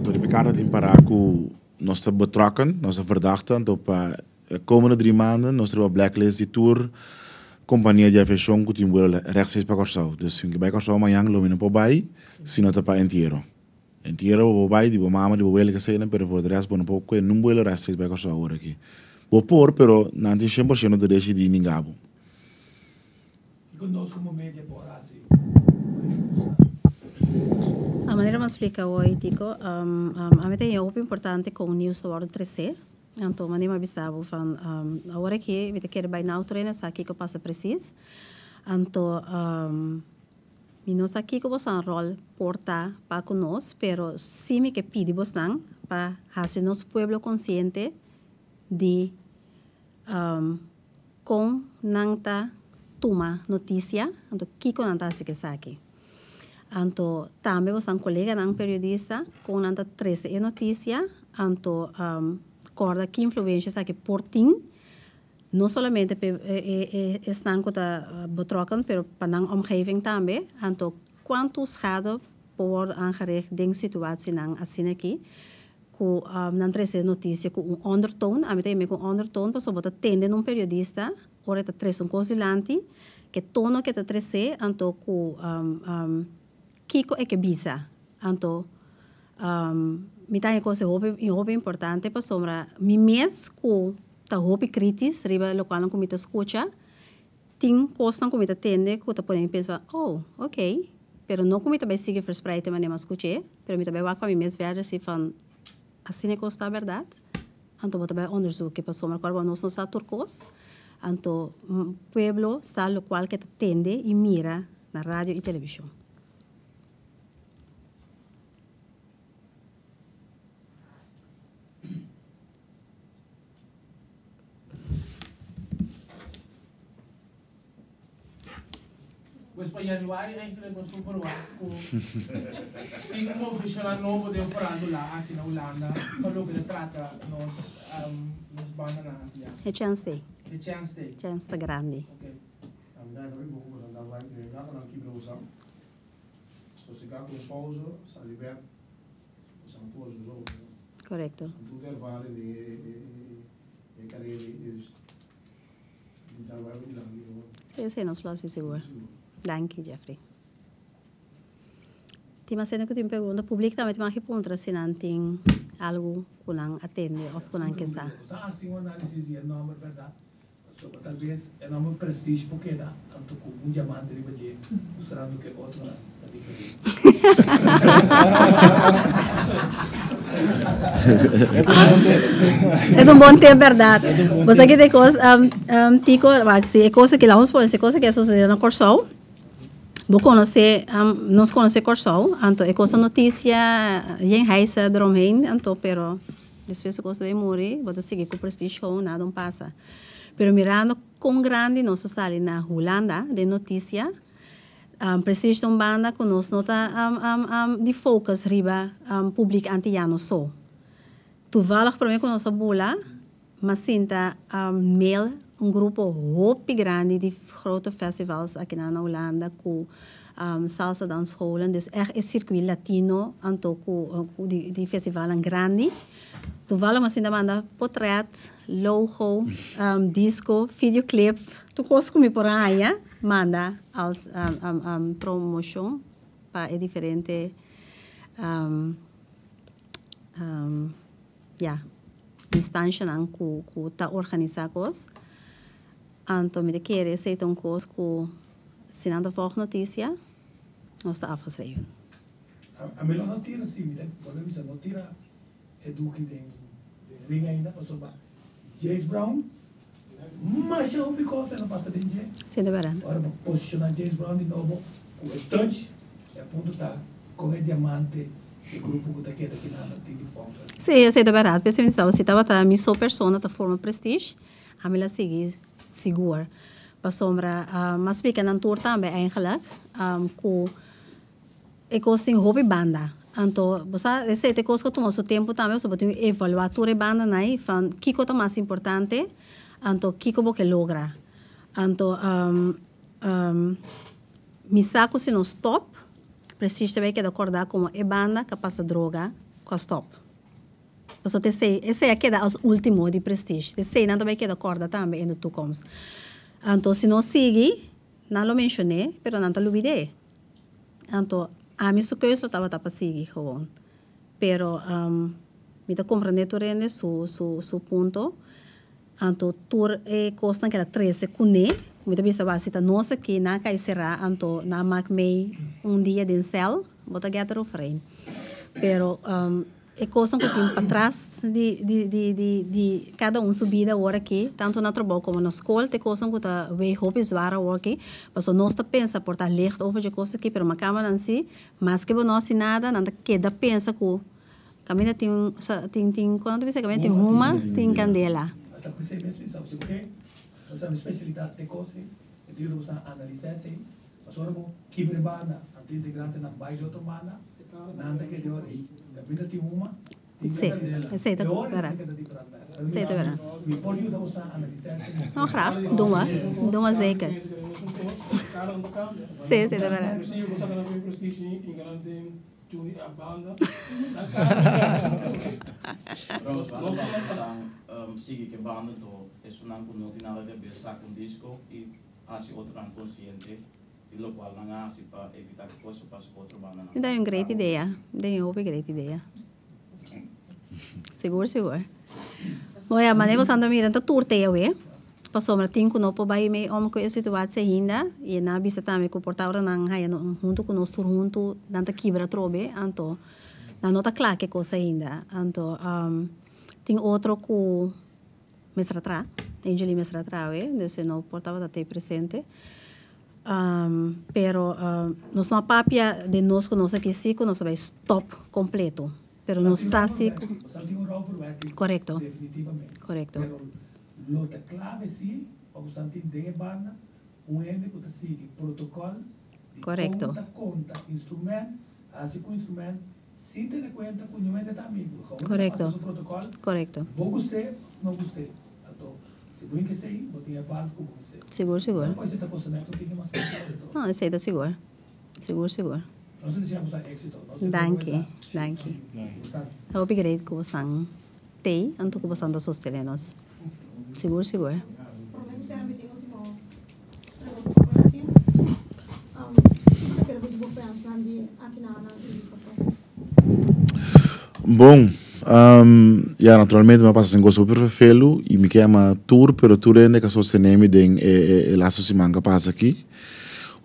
Door die carta in Paraku, nós te betrokken, nós te verdachten op komende 3 maanden, nós hebben blacklist die tour, companhia de aviação que tem rechtstreeks para Corsau. Dus bij Corsau amanhã lo mino por bai, se não te para inteiro. Inteiro o bai di mama di boele que sei, pero por detrás bon pouco e não boele rechtstreeks bij Corsau agora aqui. Vou por, pero não tem 100% de deixe de ningabo. E conosco como média por assim. A maneira mais explica hoje, Tico, a mim tem algo importante com o News do 13. Então, mas nem avisava van agora que we quer bij nou trainen, aqui que passa preciso. Então, nós aqui que você rol porta para conosco, pero sim me que pedi você para fazer nosso pueblo consciente de com nanta toma notícia, então kiko nanta assim que saque. Então também você colega não periodista com nanta 13 notícia, então corda que influência saque por tim, não somente estão com a betrokken, pero para a omgeving também, então quanto schade por aangericht ding situatie nang assim aqui, com não 13 notícia com ondertoon, a mim também com ondertoon, para sobre atender um periodista, ora tá 13 consulante, que tono que tá 13, então com kiko é que bisa, então me tá coisa hobby importante para sombra, me mês com tá hobby crítico, riba local não comita escuta, tem coisa não comita atende, que tá podendo pensar, oh, ok, pero não comita vai seguir verspreiden mas nem mais escutar, pero me também vai para mim mês verder se van assim é que está a verdade, então também onderzoek que para sombra corba nós não está turcos, então pueblo está local que atende e mira na rádio e televisão. Pues para januari eigenlijk was toen verwacht. Ik moet officieel novo de verando lá aqui na Holanda. Para logo de trata nos banda na ja. É chance day. De chance day. Chance tá grande. Okay. Daar heb ik behoorlijk aan dat wij gaan kibben we samen. Zoals ik ook in pauze, zal je werk, zijn pauze zo. Correcto. Zijn toen ervaren die carrière dus die daar wij niet aan die Sim, nós falamos seguro. Danke, Jeffrey. Tem uma cena que eu te pergunto, público também tem uma resposta se não tem algo que não atende ou que não quer saber. Assim, uma análise é nome verdade. Talvez é nome prestígio porque dá tanto como diamante de badia, mostrando que outro é diferente. É um bom tempo, verdade. Você aqui tem coisa, Tico, é coisa que lá vamos pôr, é coisa que é sucedendo na Corsol. Vou conhecer, nós conhecemos Corsol, então é coisa notícia, em reisa dromhen, então, pero depois a coisa vai morrer, vou seguir com o prestígio, nada não passa. Pero mirando com grande nossa sala na Holanda de notícia, prestígio de banda que nós nota de focus riba público anti-ano só. Toevallig para mim com nossa bula, mas sinta mail grupo hoop grande de grote festivals aqui na Holanda com salsa dansscholen, dus echt een circuit latino, anto die festival een grande. Toevallig mas ainda manda portret, logo, disco, videoclip. Tu coisa comigo por aí, manda als promotion para diferente instância não que tá organizados. Então me querer aceitar coisa que se não for notícia, nós está afgeschreven. A melhor notícia sim, quando me não tira eduque de ring ainda passou para James Brown, mas eu because não passa de James. Sim, de verdade. Agora posicionar James Brown de novo, o touch, e a ponto tá com o diamante do grupo que está aqui na telefone. Sim, sim, de verdade. Pessoal, se estava a minha só persona da forma prestige, a me la seguir seguro. Para sombra, mas pequena tour também eigenlijk, com eu gosto de hobby banda. Então, você sei que coisa que toma seu tempo também, você pode evaluar toda a banda, né? Fan, que coisa mais importante, então que como que logra. Então, me saco se não stop, preciso também que acordar como é banda que passa droga, com stop. Você te sei, esse é que dá os últimos de prestígio. Te sei, não também que acordar também no toekomst. Então, se não sigue, não lo mencionei, pero não te lo olvidei. Então, a minha keuze estava para seguir gewoon. Pero, me te compreender torrente su ponto. Então, tur é costa que era 13 cune. Me te bisa base ta nossa que na cai será, então, na mac mei dia de cel, bota gato o frein. Pero, é coisa que tem para trás de cada subida hora aqui, tanto na trabalho como na escola, tem coisa que tá bem roupa zware aqui, mas nós tá pensa por tá licht over de coisa aqui, pero uma câmera assim, mas que não se nada, não queda pensa que caminha tem quando você caminha tem uma, tem candela. Até que você mesmo sabe o que? Essa especialidade de coisa que eu vou analisar assim, mas agora vou quebrar banda, a tua integrante na bairro de outra banda, na anta que deu aí, da vida tem uma, Sim, aceita, verdade. Aceita, verdade. Me pode ajudar você a analisar assim. Não, graag. Doe maar zeker. Sim, aceita, verdade. Rose, vamos a seguir que banda do es una final de pensar con disco y hace otro tan consciente, de lo cual não hace para evitar que coisa passe para outro banda. Me dá uma grande ideia. Dei uma grande ideia. Seguro, seguro. Olha, mas nós andamos mirando a turteio, passou uma tinha no po vai me om com a situação ainda e na bisa também comportava na haia junto com nós junto danta quebra trobe anto na nota clara que coisa ainda anto tem outro com mestra tra tem Angeli mestra tra então não portava até presente pero nós não papia de nós com nós aqui sim com nós vai stop completo pero nós sabe correto Definitivamente. correto Nota clave sim, para você entender banda, ende que você sigue protocolo, correcto, conta, instrumento, assim com instrumento, se tem conta com o instrumento também. correcto, Protocolo, correcto. vou gostei, não gostei. Então, se você quer sair, vou ter a valve como você. Seguro, seguro. Depois você está consumindo, tem que mais não, aceita seguro, seguro, seguro. Nós desejamos êxito. Danke, danke. Eu obrigado que você tem, anto que você anda sustentando. Seguro, seguro. Bom, naturalmente me passa em gosto super felo e me chama tour, pero tour ainda que sostenemi den laço se manga passa aqui.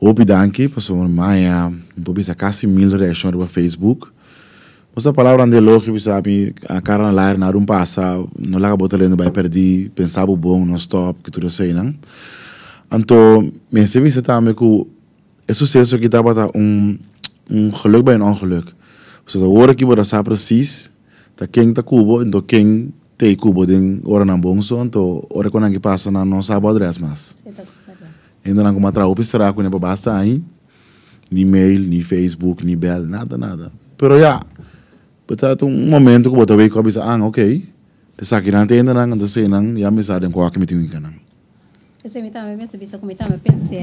Obi danke, passou maia, bisa quase 1000 reações no Facebook. Essa palavra ande louco, sabe, a cara na área na passa, não lá botar lendo vai perder, pensava bom, não stop, que tudo sei, não? Então, me serviço também que é sucesso que estava geluk bij een ongeluk. Dus de horen que você sabe precies, dat quem tá cubo, então quem tem cubo den hora na bonso, então hora quando que passa na não sabe adresse mais. Ainda não como atrás, será que não basta aí, ni mail, ni Facebook, ni bell, nada. Pero já portanto, momento que você vê que você ok, essa aqui não tem ainda não, então sei não, já me sabe qual que me tem que não. Esse me também me sabia como também pensei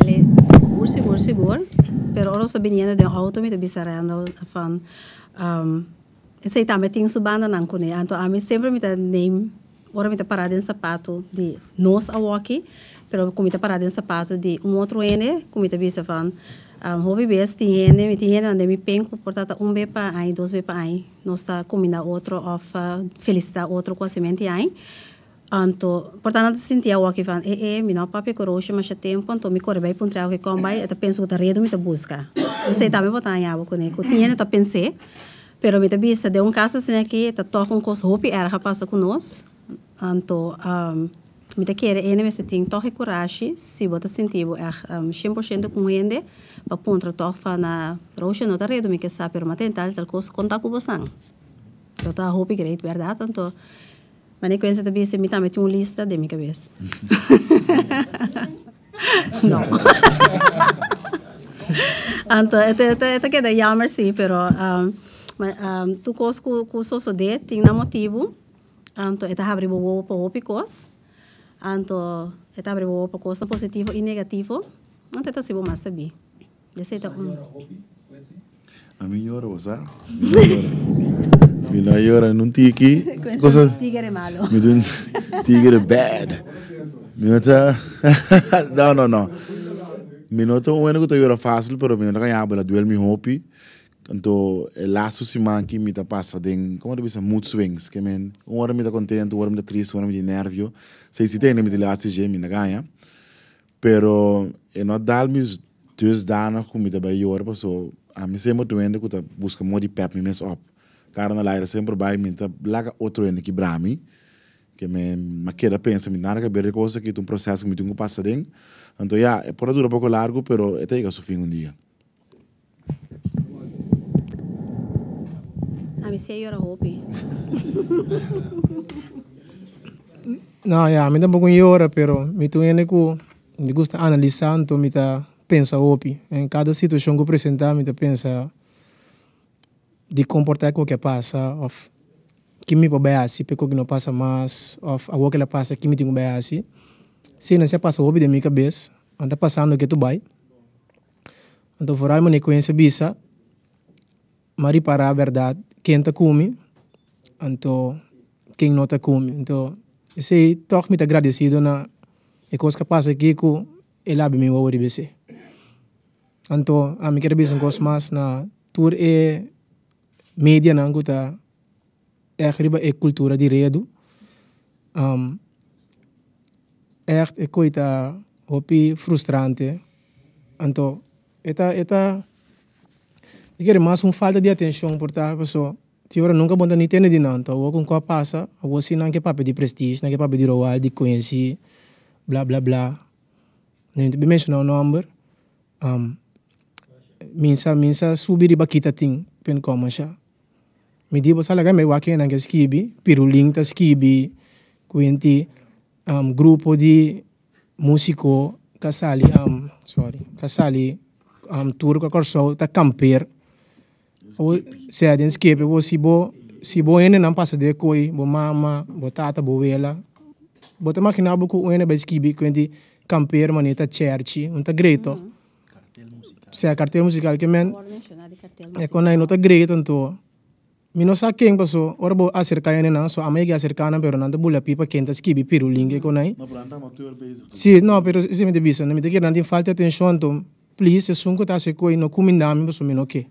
seguro, pero ora sabia de auto me também sarando van esse também tem subanda não com ele, então a mim sempre me tá nem ora me tá parado em sapato de nós a walkie, pero como me tá parado em sapato de outro ene, como me tá bisa van hobby best tinha ande me penco portanto be para aí, dois be para aí, nós está combinar outro of felicitar outro com a semente aí. Anto, portanto, sentia o que van, me não papi coroche mas tempo, então me corre bem para que combai, eu penso que tá redo me tá busca. Sei também botar em água com ele, tinha tá pensei, pero me tá bisa de caso assim aqui, tá toca coisa hopi era passa com nós. Anto, me tá querer ele me tem toque coragem, se bota sentido 100% com ele, para pontra tofa na roche não tá redo me que sabe, pero tentar tal coisa contar com você. Então tá hopi great, verdade? Então mas nem conheço também se me também tinha uma lista de minha cabeça. Não. Então, esta que é jammer sim, pero tu coisa que só de tem na motivo. Então, esta abre boa para opicos. Então, esta abre boa para coisa positivo e negativo. Então, esta se vou mais saber. Desse tá A minha hora, você? Mina llora num tiki. Coisa tigre malo. Me deu tigre bad. Minota. Não. Minota o único que eu fácil, pero minota ganhar bola duel me hopi. Então, laço se manque me tá passa den, como deve ser mood swings, que men, hora me tá contente, hora me tá triste, hora me tá nervio. Sei se tem me tá laço je me ganha. Pero não dá me dois danos como me tá bem hora, passou. A mim sempre doendo que tá busca modi pep me mess up. Cara na laira sempre vai me tá laga outro ene que brami que me maquera pensa me nada que ver coisa que um processo que me tenho que passar dentro então é pode durar pouco largo pero até chega ao fim dia a mim sei eu hopi não me dá pouco hora pero me tu ene ku me gusta analisar, então me tá pensa opi. Em cada situação que eu apresentar, me tá pensa de comportar com o que passa, of que me pode assim, porque que não passa mais, of a que ela passa, que me tem que assim. Se não se passa opi de minha cabeça, anda passando que tu vai. Então, for algo que conhece bisa, mas para a verdade, quem está come, então quem não está come. Então, esse toque me está agradecido na e coisa que passa aqui com ele abre me o RBC. Então, a mim quero dizer um pouco mais na tour é mídia não guta é riba é cultura de redo. É coisa hopi frustrante. Então, eu quero mais falta de atenção por tal pessoa. Tiora nunca bonta nem ter de não. Então, o com qual passa, o assim não que papel de prestígio, não que papel de royal, de conhecer, blá blá blá. Nem te mencionar o número. Minsa subir ba kita ting pen como já. Me digo sala que me wa que que skibi, piruling ta skibi, quinti grupo de músico kasali tour ka corso ta camper. O se a den skibi o si bo ene não passa de coi, bo mama, bo tata, bo vela. Bo ta máquina bo ku ene ba skibi quinti camper manita church, ta greto. Se a cartel musical que men é quando aí não tá greto então me não sabe quem passou ora vou acercar ele não só a mãe que acercar não pero não te bula pipa quem tá skibi piruling que quando aí sim não pero se me devisa não me tem que não tem falta atenção então please se sunco tá se coi no comindame passou me não que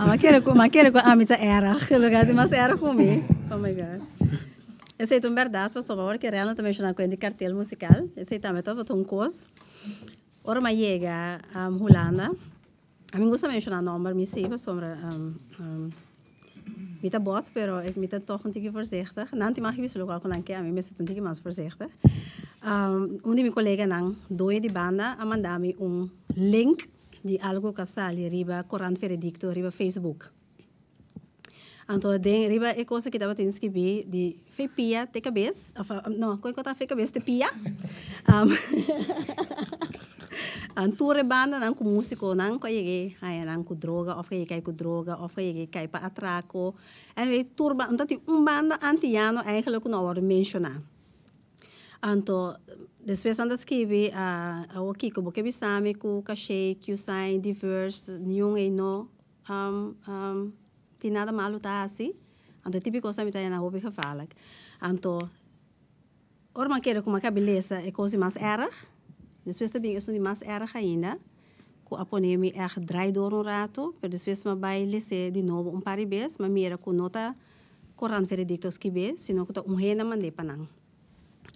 mas quero com a mita era lugar de mais era comigo oh my god. Essa é uma verdade, pessoal. Agora que ela também chama de cartel musical. Essa também estava um curso. Ora mas chega a Holanda. A mim gosta de mencionar o nome, me sei, sobre me tá bot, pero ik me tá toch een beetje voorzichtig. Nanti mag je wisselen ook al kon a mim me zit een beetje mais voorzichtig. Um de mijn collega nang doe die banda a mandar-me link de algo que sale riba Corante Veredicto riba Facebook. Então, riba é coisa que estava tendo que ver de fei pia de cabeça, não, quando está fei cabeça de pia. Tour banda não com músico não com ele, aí não com droga, ou ele cai com droga, ou ele cai para atraco. Anyway, tour banda, então banda antiano eigenlijk não hora mencionar. Então, depois anda escrever o que como que bisame com cachê, que usai diverse, nenhum e não tem nada malo tá assim. Então, típico coisa me tá na hobby gevaarlijk. Então, orma quero como que a beleza é coisa mais erg. Depois também é mais erg ainda. Com a ponemi erg draai door rato, pero depois me vai lecer de novo par de vezes, mas mira com nota Corante Veredicto escrever, senão que tá renda mande panang.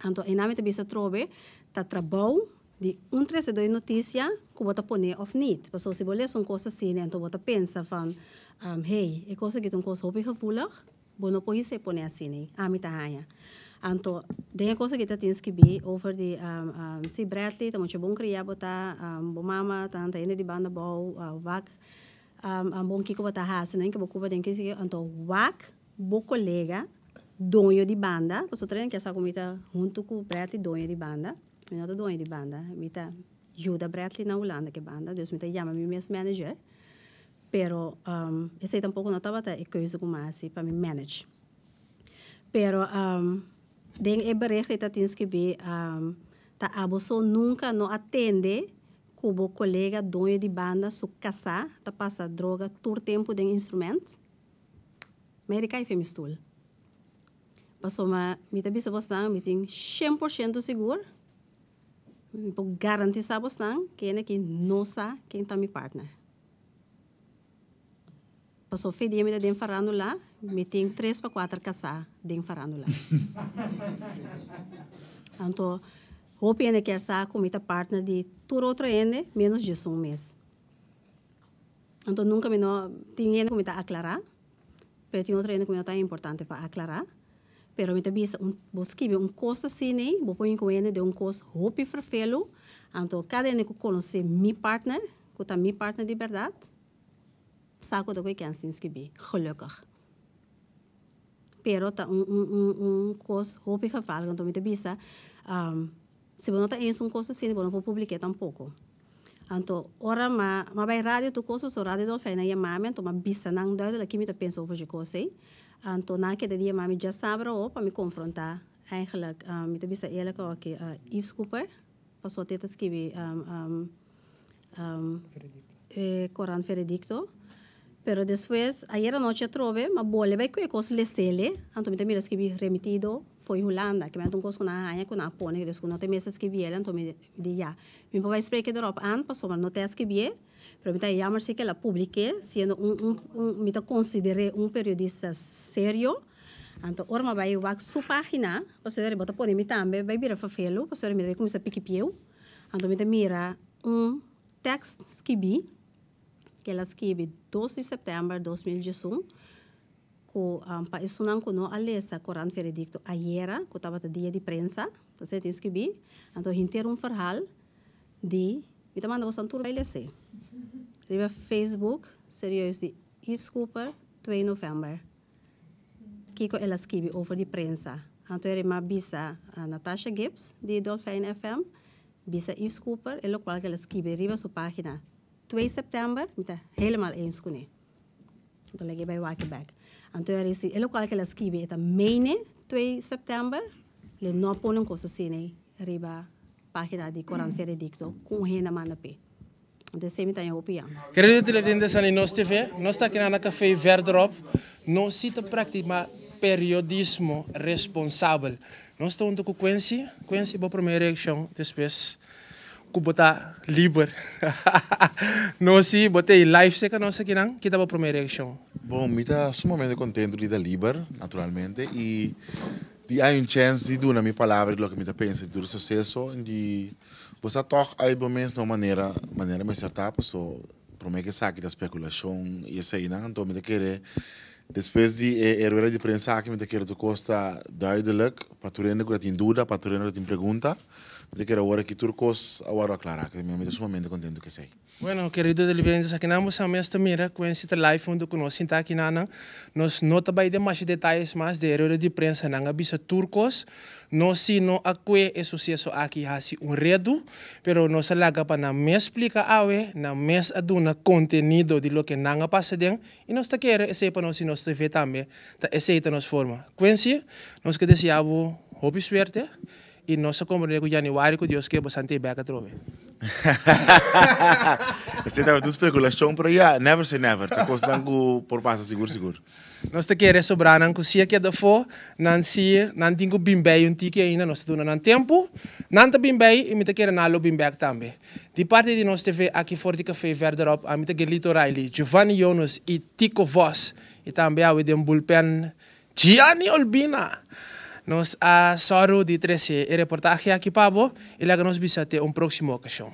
Então, em nome da bisa trobe, tá trabalho de 32 notícia que você põe of niet. Porque se você lê coisa assim, então você pensa van hey, é coisa que é uma coisa hobby gevoelig, você não pode se põe assim, a mim tá raia. Então, tem coisa que tens que ver over de se Bradley, tá muito bom criar botar bo mama, tá ainda de banda bom, wak, bom que botar haso, nem que bocuba tem que seguir, então wak, bo colega, dono de banda, você treina que essa comida junto com Bradley dono de banda. Eu não dono de banda, me tá ajuda Bradley na Holanda que banda, Deus me tá chama meu manager, pero esse tampouco não estava tá coisa como assim para me manage, pero den é bericht que tens que ver tá aboso nunca não atende como colega dono de banda su casa tá passa droga todo tempo de instrumento, América e femistul. Passou me tá bisa bastante, me tem 100% seguro. Me pode garantizar bastante que não sabe quem tá meu partner. Passou feio dia me dá dentro farando lá, me tem 3 para 4 casar dentro farando lá. Então, o que quer saber como tá partner de todo outro ende menos de um mês. Então nunca me não tinha como tá aclarar, pero tem outro ende como tá importante para aclarar. Pero me tabisa busque coisa assim, né? Vou pôr em de coisa hopi vervelo. Então, cada ene que conhece meu partner, que tá meu partner de verdade, saco do que é assim que gelukkig. pero tá coisa roupa que fala então me bisa se você não tem um coisa assim você não pode publicar tampouco então ora vai rádio tu coisa so rádio do fena mami então bisa não dá lá que me tá pensa over de coisa então naquele dia mami já sabe ou para me confrontar eigenlijk me tá bisa ela que Yves Cooper passou a ter escrever Coran Veredicto. Pero después, ayer anoche trove, ma bolle vai que cos lesele, anto me mira escrevi remitido, foi Holanda, que me anton cos na hanya com na pone, des não tem mesa escrevi ela, anto me di ja. Me vai explicar erop aan, passou mas não te escrevi, pero me tá jammer se que ela publique, sendo me tá considere periodista sério. Anto orma vai wak su página, passou ele bota pone me tambe, vai vira fafelo, passou ele vai começar a pique-pieu. Anto me mira text escrevi que ela escreve 12 de setembro de 2021 que para isso não que não alessa Coran Veredicto ayer que estava no dia de prensa você escrevi então inteiro verhaal de me manda você tour vai ler riba Facebook serieus de Yves Cooper 2 novembro que ela escreve over de prensa então ele me bisa Natasha Gibbs de Dolphin FM bisa Yves Cooper e o qual ela escreve riba sua página 2 september, kita helemaal eens kunnen. Então lagi bij Wakenback. Então er is ele qual que ela escreve eta mene 2 september, le não põe coisa assim, riba página de Coran Veredicto com rena manape. Então sempre tem opinião. Querido televidentes da Nós TV, nós está aqui na café Verderop, nós cita prática periodismo responsável. Nós estamos com Quincy boa primeira reação, depois kubota liber. Não se botei live seca nossa aqui não, que tava a primeira reação. Bom, me está sumamente contente de dar liber, naturalmente, e de há chance de dar na minha palavra do que me está pensando do sucesso, de você toca aí pelo menos de uma maneira mais certa, so para mim que saque da especulação e isso aí não, então me querer depois de erro de prensa que me querer tu costa duidelijk, para tu render que tem dúvida, para tu render que tem pergunta. Eu quero agora que turcos agora aclarar, que me estou sumamente contente que sei. Bueno, querido televidentes, aqui nós a mira com esse live onde nós está aqui nós nota bem de mais detalhes mais de erro de prensa na bisa turcos, nós se não acue é sucesso aqui hasi redo, pero nós laga para me explica awe, na mes aduna contenido de lo que nanga passa den, e nós tá querer esse para nós nós TV também, tá esse nos forma. Quincy, nós que desejamos hobby suerte. E nós compreendemos que Januário que Deus quer bastante bem a trove. Você estava tudo especulação, mas já never say never. Tá costando por passar seguro. Nós te queremos sobrar não se aqui da fo, não se não tenho bem bem um tique ainda nós estamos no tempo, não tá bem bem e me te quero nalo bem bem também. De parte de nós TV aqui Forte Café Verderop, a me te Lito Riley, Giovanni Jonas e Tico Voss e também a de bullpen Gianni Olbina. Nós a Soro de 13 reportagem aqui para vos e lá nos visite próxima ocasião.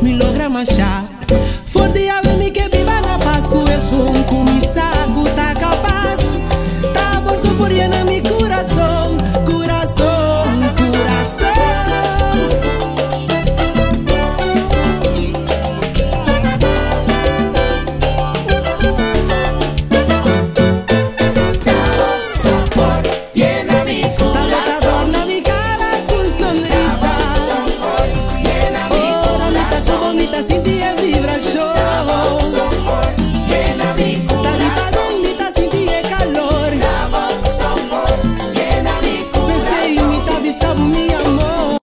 Mi logra marchar.